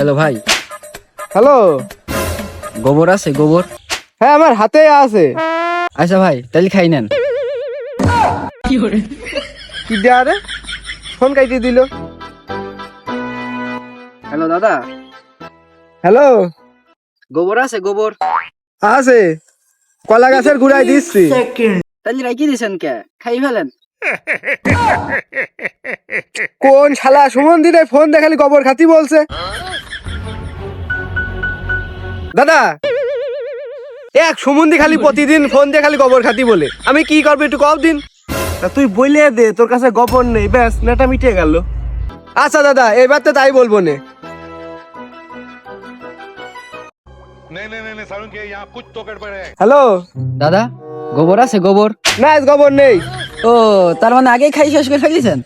Hello ভাই, hello. গোবর আছে গোবর? হ্যাঁ আমার হাতে আছে। আচ্ছা ভাই, তাহলে খাই নেন। কি দেয়া রে, ফোন কাইটে দিল। হ্যালো দাদা, হ্যালো। গোবর আছে গোবর? আছে, কলা গাছের গুড়াই দিচ্ছি। তাহলে রাখি দিছেন কে, খাই ফেলেন। কোন শালা সুমন দিনে ফোন দেখালি গোবর খাতি বলছে। দাদা, এক সুমন্দি খালি প্রতিদিন ফোন দিয়ে খালি গোবর খাতি বলে, আমি কি করবো একটু কব দিন। তুই বলে দে তোর কাছে গোবর নেই, ব্যাস নেটা মিটে গেল। আচ্ছা দাদা, এবার তো তাই বলবো নে। नहीं सारुण के यहाँ कुछ तो गड़बड़ है। হ্যালো। দাদা, গোবর আছে গোবর? না আজ গোবর নেই। ও, তার মানে আগেই খাই শেষ করে ফেলেছেন।